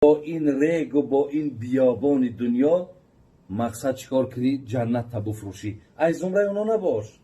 با این ریگ و با این بیابان دنیا مقصد چیکار کنی؟ جنت تا بفروشی. از زمره اونا نباش.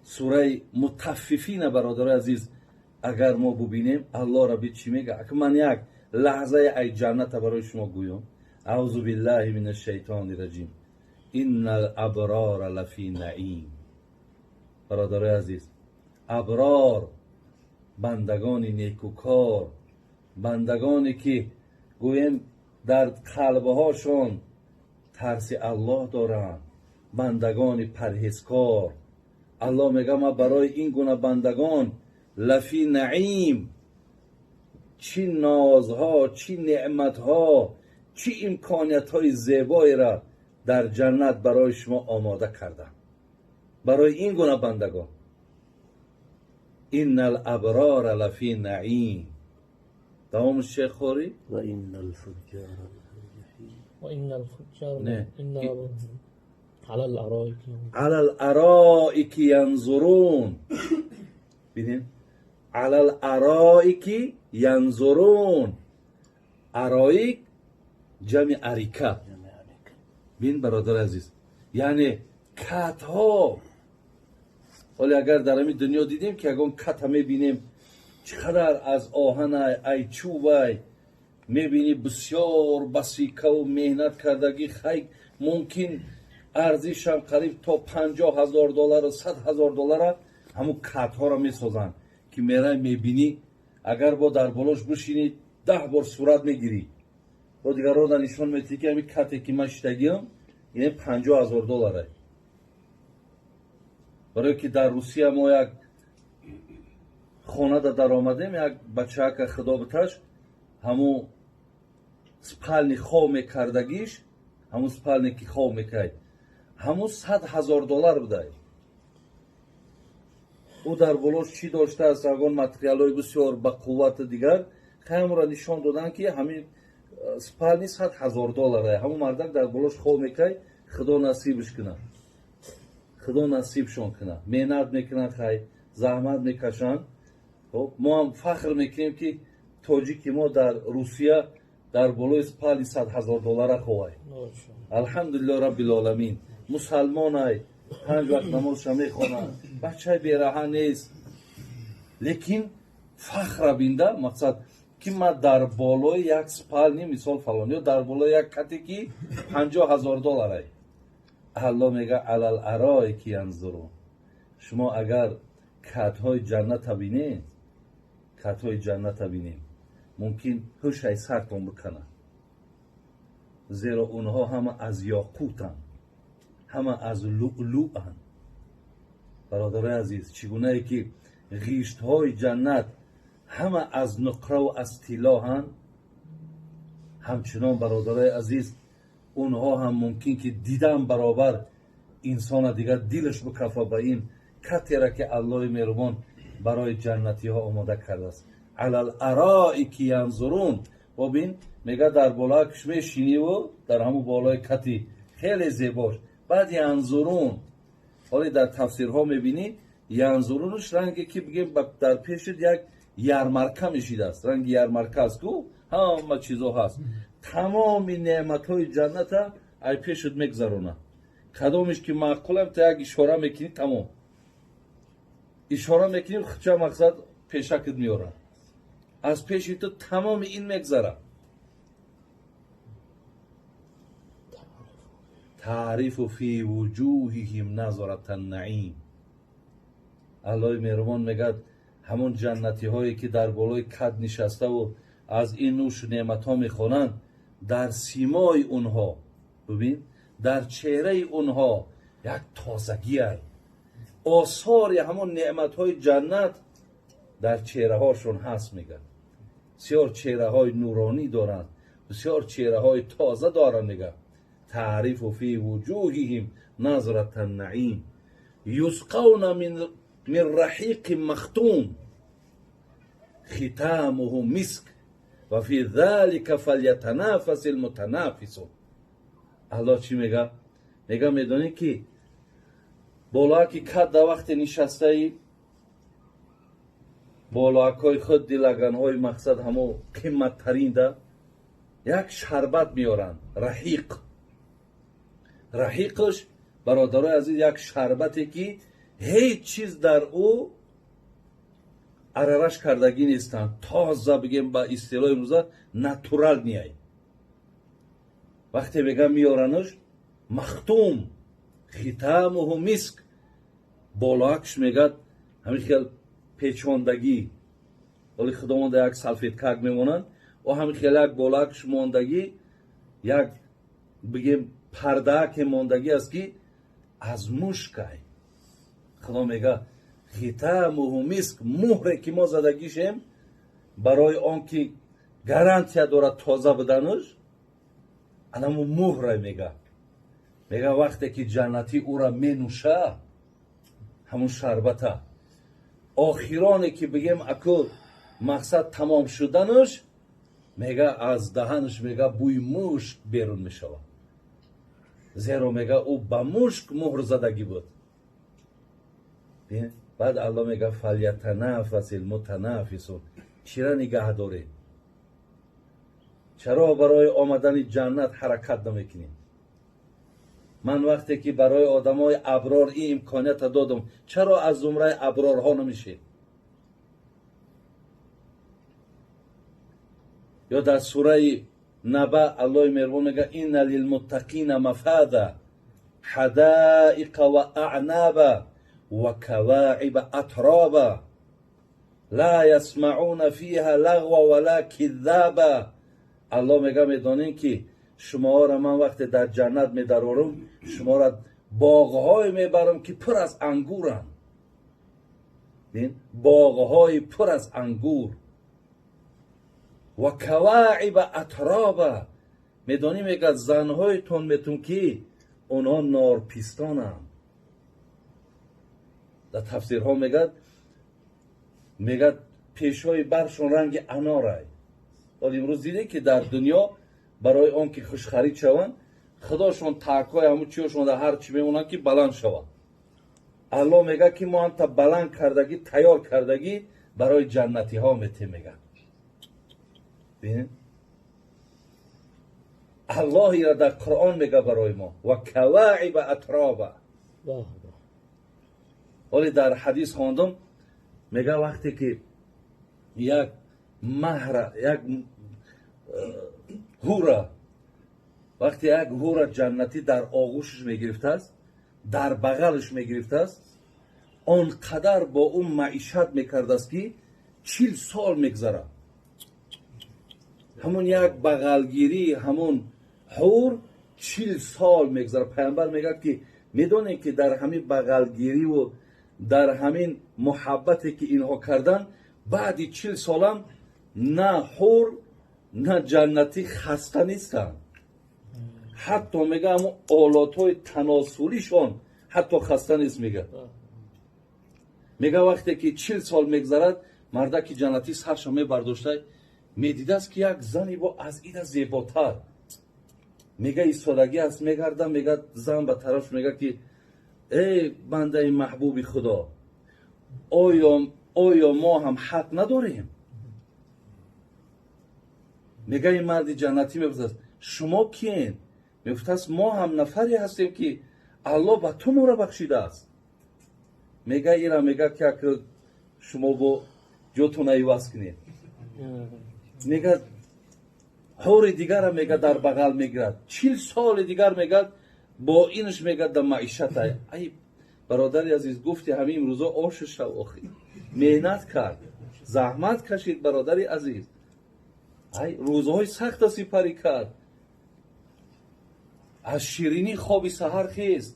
سوره مطففین برادر عزیز اگر ما ببینیم الله ربی چی میگه؟ که من یک لحظه ای جنت برای شما گویم. اعوذ بالله من الشیطان الرجیم. ان الابرار لفی نعیم. برادر عزیز، ابرار، بندگان نیکوکار، بندگانی که گویم در قلبهاشون ترس الله دارند، بندگان پرهیزکار، الله میگه ما برای این گونه بندگان لفی نعیم، چی نازها، چی نعمتها، چی امکانیتهای زیبایی را در جنت برای شما آماده کرده. برای این گونه بندگان ان الابرار لفی نعیم. دوام شیخ خوری و این الفجار و این الفجار نه. على الارائک علی الارائک ینظرون. ببین علی الارائک ینظرون. ارائک جمع اریکه. ببین برادر عزیز، یعنی کت ها. ولی اگر در همین دنیا دیدیم که اگر کت ها میبینیم چقدر از آهن ای چوب ای میبینی بسیار بسیکه و مهنت کردگی، خیلی ممکن ارزش هم قریب تا $50,000 و $100,000 همون کت ها را میسازن که میره میبینی اگر با در بالاش بشینی 10 بار صورت میگیری و دیگر رو در نشان میتی که همین کتی که من شدگیم یعنی $50,000. برای که در روسیه ما یک خانه در آمدیم، یک بچه که خدا بتش همون سپلنی خواه میکردگیش، همون سپلنی که خواه میکرد همون $100,000 بوده. او در بلوش چی داشته است؟ اگران متریال های بسیار با قوت دیگر خیلی را نشان دادن که همین سپلنی $100,000. همون مردک در بلوش خواه میکرد. خدا نصیبش کنه، خدا نصیبشون کنه، مهنت میکنن، خیلی زحمت میکشن. ما هم فخر میکنیم که تاجیک ما در روسیه در بالای سپالی $100,000 خواه. الحمدلله رب العالمین. مسلمان های 5 وقت نمازش میخونه، بچه بیراه نیست، لیکن فخر بینده مقصد که ما در بالای یک سپال مثال فلان یا در بالای یک کتی که $50,000. الله میگه علی الارائک ینظرون. شما اگر کت های جنت بینید، کت های جنت بینید، ممکن هوش ای سرتون بکنه، زیرا اونها همه از یاقوتن، همه از لؤلؤن. برادر عزیز، چگونه ای که غیشت های جنت همه از نقره و از طلا هن، همچنان برادر عزیز اونها هم ممکن که دیدن برابر انسان دیگر دلش بکفه به این کتی را که الله مهربان برای جنتی ها آماده کرده است. علی الارائک ینظرون. ببین میگه در بالای کش میشینی و در همون بالای کتی خیلی زیباش، بعد ینظرون. ولی در تفسیرها میبینی ینظرونش رنگی که بگیم در پیشت یک یرمرکه میشیده است، رنگ یرمرکه است که همه چیزا هست، تمام نعمت های جنت ای پیشت میگذرونه. کدامش که معقولم تا یک اشاره میکنی تمام اشاره میکنی چه مقصد پیشکت میاره، از پیش تو تمام این میگذره. تعریف فی وجوههم نظرة النعیم. الله مهربان میگه همون جنتی هایی که در بالای کد نشسته و از این نوش نعمت ها میخونند، در سیمای اونها، ببین در چهره اونها یک تازگی هست، آثار همون نعمت های جنت در چهره هاشون هست. میگن بسیار چهره های نورانی دارند، بسیار چهره های تازه دارند. میگن تعریف فی وجوههم نظرة النعیم یسقون من رحیق مختوم ختامه مسک و فی ذلک فلیتنافس المتنافسون. الله چی میگه؟ میگه میدونی که بالا که کد در وقت نشسته ای болоакҳои худ дилаганҳои мақсад ҳамо қимматтаринда як шарбат меоранд, раҳиқ. раҳиқш бародарои азиз як шарбате ки ҳеҷ чиз дар ӯ арараш кардагӣ нестанд, тоза бигем ба истилоҳи имрӯза натурал ниай. вақте мегӯям меоранаш махтум хитамуҳу миск, болоакш мегӯяд ҳамин хел печондагӣ, оли худованда як салфеткак мемонанд, о ҳамин хел як болоакш мондагӣ, як бигем пардааке мондагӣ аст ки аз мушкай. худо мегӯяд хитамуҳу миск, муҳре ки мо задагишем барои он ки гарантия дорад тоза буданаш, анамо муҳра мегӯяд. мегӯяд вақте ки ҷаннатӣ ӯра менӯша, ҳамун шарбата охироне ки бигем аку мақсад тамом шуданаш, мегӯяд аз даҳанаш мегӯяд бӯи мушк берун мешавад. зеро мегӯяд ӯ ба мушк муҳр задагӣ буд. баъд аллоҳ мегӯяд фалятанафасил мутанафисун, чира нигаҳ доред? чаро барои омадани ҷаннат ҳаракат намекунед? ман вақте ки барои одамои аброр ин имконията додам, чаро аз зумраи аброрҳо намешед? ё дар сураи наба аллоҳи меҳрубон мегӯяд инна лилмуттақина мафада ҳадаиқа ва аънаба ва каваиба атроба ла ясмаъуна фиҳа лағва вала киззаба. аллоҳ мегӯяд медонем ки шуморо ман вақте дар ҷаннат медарорам, шуморо боғҳое мебарам ки пур аз ангуранд. боғҳои пур аз ангур. ва каваиба атроба, медонем мегӯяд занҳоятон метун ки онҳо норпистонанд. дар тафсирҳо мегӯяд пешҳои баршон ранги анорай. оли имрӯз дидем ки дар дунё барои он ки хушхарид шаванд, худошон таъкҳои ҳамун чиёшон дар ҳар чӣ мемонанд ки баланд шавад. аллоҳ мегӯяд ки мо ҳамта баланд кардагӣ, тайёр кардагӣ барои ҷаннатиҳо метем. мегӯяд аллоҳ ира дар қуръон мегӯяд барои мо ва каваиба атроба. оли дар ҳадис хондам, мегӯяд вақте ки як маҳра, як ҳура, вақте як ҳура ҷаннатӣ дар оғӯшаш мегирифтааст, дар бағалаш мегирифтааст, он қадар бо ӯ маишат мекардааст ки 40 сол мегзарад. ҳамун як бағалгирӣ, ҳамун ҳур 40 сол мегзарад. пайғамбар мегӯяд ки медонем ки дар ҳамин бағалгириву дар ҳамин муҳаббате ки инҳо карданд, баъди 40 солам на ҳур на ҷаннатӣ хаста нестанд. ҳатто мегӯяд ҳамун олотҳои таносулишон ҳатто хаста нест. мегӯяд вақте ки 40 сол мегзарад, мардаки ҷаннатӣ сарша мебардошта, медидааст ки як зани бо аз ида зеботар. мегӯяд истодагӣ аст, мегардам, мегӯяд зан ба тарафш мегӯяд ки эй бандаи маҳбуби худо, оё мо ҳам ҳақ надорем? мегӯяд ин марди ҷаннатӣ мепурсад, шумо киен? мегуфтааст мо ҳам нафаре ҳастем ки аллоҳ ба ту моро бахшидааст. мегӯяд ира мегӯяд ки як рӯз шумо бо ҷотон айваз кунед. мегӯяд ҳори дигара мегӯяд дар бағал мегирад, 40 соли дигар мегӯяд бо инаш мегӯяд дар маишата. ай бародари азиз, гуфти ҳамин имрӯзо ошу шав, охи меҳнат кард, заҳмат кашид бародари азиз, ай рӯзҳои сахта сипарӣ кард, аз ширинӣ хоби саҳар хест,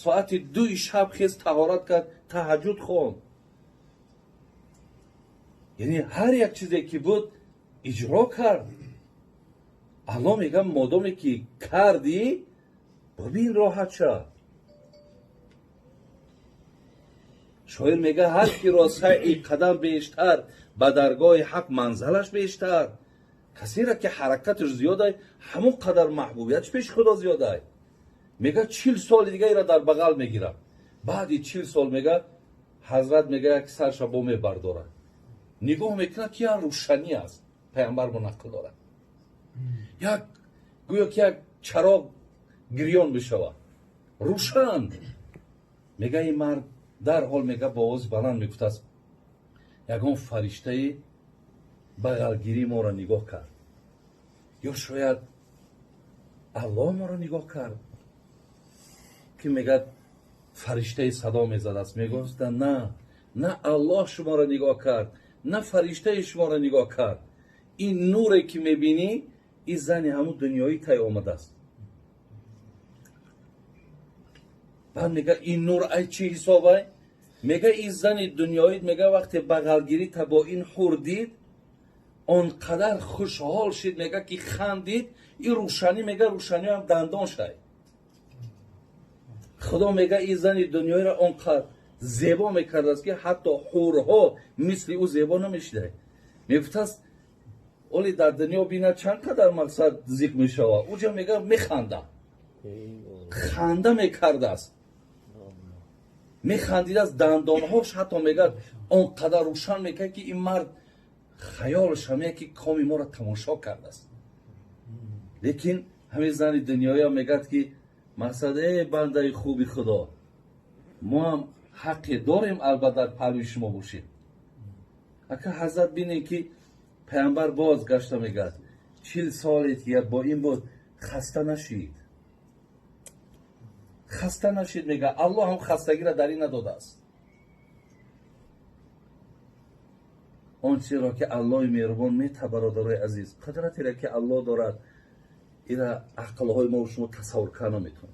соати 2 шаб хест, таҳорат кард, таҳаҷҷуд хонд. яъне ҳар як чизе ки буд иҷро кард. аллоҳ мегӯяд модоме ки кардӣ, бубин роҳат шав. шоир мегӯяд ҳар киро сайи қадам бештар, ба даргоҳи ҳақ манзалаш бештар. касеро ки ҳаракаташ зиёдай, ҳамон қадар маҳбубияташ пеши худо зиёдай. мегӯяд 40 соли дига ира дар бағал мегирад. баъди 40 сол мегӯяд ҳазрат мегӯяд ки сарша бо мебардорад. نگاه میکنه که یک روشنی است پیامبر منقل داره یک گویا که یک چراغ گریان بشود روشن میگه این مرد در حال میگه با آواز بلند میگفت است یگان فرشته بغلگیری ما را نگاه کرد یا شاید الله ما را نگاه کرد که میگه فرشته صدا میزد است میگفت نه الله شما را نگاه کرد نه فرشته شما را نگاه کرد این نوری که میبینی این زن همون دنیایی تای آمده است بعد میگه این نور ای چی حسابه میگه این زن دنیایی میگه وقتی بغلگیری تا با این حور دید آنقدر خوشحال شد میگه که خندید این روشنی میگه روشنی هم دندان شد خدا میگه این زن دنیایی را آنقدر زیبا میکرد است که حتی حورها مثل او زیبا نمیشده میگفت است ولی در دنیا بینه چند قدر مقصد ذکر میشوه اوجا میگه میخنده خنده میکرده است میخندید از دندانهاش حتی میگه آنقدر روشن میکرد که این مرد خیالش همه که کامی ما را تماشا کرده است لیکن همین زن دنیایی هم میگد که مقصد ای بنده خوبی خدا ما هم حقی داریم البته در پهلوی شما باشیم اگر حضرت بینه که پیامبر باز گشته میگه 40 سالی که با این بود خسته نشید میگه الله هم خستگی را در این نداده است آنچه را که الله مهربان میته برادرای عزیز قدرتی را که الله دارد این را عقلهای ما و شما تصور کنه میتونه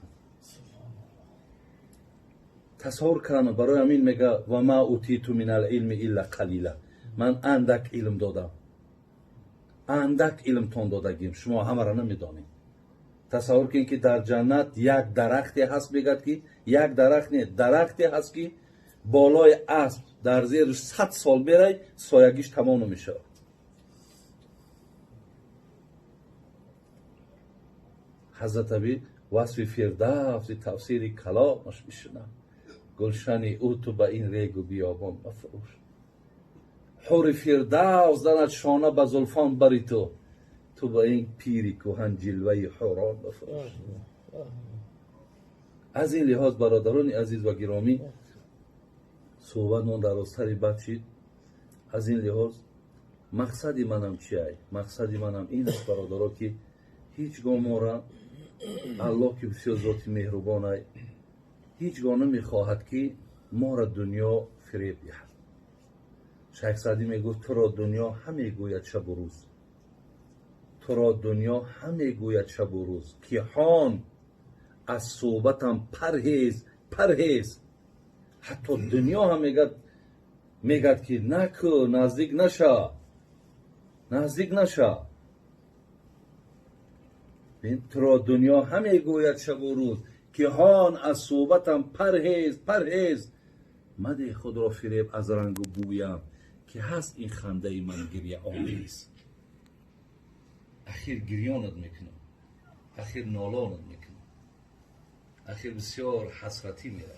تصور کنه برای همین میگه و ما اوتیت من العلم الا قلیلا من اندک علم دادم اندک علم تون دادگیم شما همه را نمیدانید تصور کنید که در جنت یک درختی هست میگد که یک درخت نه درختی هست که بالای اسب در زیرش 100 سال بره سایگیش تمام نمیشه حضرت ابی وصف فردوس تفسیر کلامش میشنم گلشنی او تو به این ریگ و بیابان مفروش حور فردوس زند شانه به زلفان بری تو با این پیری کهن جلوه حوران بفروش از این لحاظ برادران عزیز و گرامی صحبت من درازتری بد شد از این لحاظ مقصدی منم چیه مقصدی منم این است برادرها که هیچگاه ما را الله که بسیار ذات مهربانه هیچگاه نمیخواهد که ما را دنیا فریب دهد شیخ سعدی میگوید تو را دنیا همه گوید شب و روز تو را دنیا همه گوید شب و روز که هان از صحبتم پرهیز حتی دنیا هم میگد که نکو نزدیک نشه تو را دنیا همه گوید شب و روز که هان از صحبتم پرهیز مده خود را فریب از رنگ و بویم که هست این خنده من گریه آمیز اخیر گریانت میکنم اخیر نالانت میکنم اخیر بسیار حسرتی میره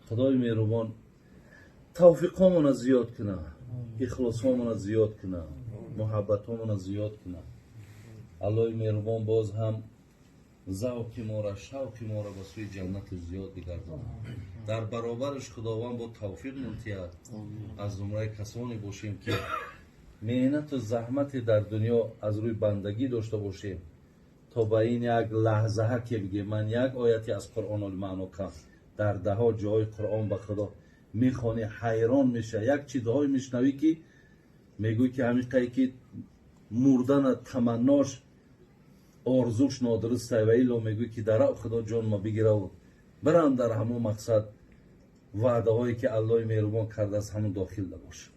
خدای مهربان توفیقامون زیاد کنه اخلاصامون زیاد کنه محبتامون زیاد کنه الله مهربان باز هم ذوق ما را شوق ما را به سوی جنت زیاد بگردانه در برابرش خداوند با توفیق منتهی از زمره کسانی باشیم که محنت و زحمت در دنیا از روی بندگی داشته باشیم تا به این یک لحظه که بگه من یک آیتی از قرآن المعنا کنم در ده جای قرآن به خدا میخوانی حیران میشه یک چیزهایی میشنوی که میگوی که همین که مردن تمناش آرزوش نادرسته و ایلو میگوی که در خدا جان ما بگیره و برم در همون مقصد وعده هایی که الله مهربان کرده از همون داخل باشه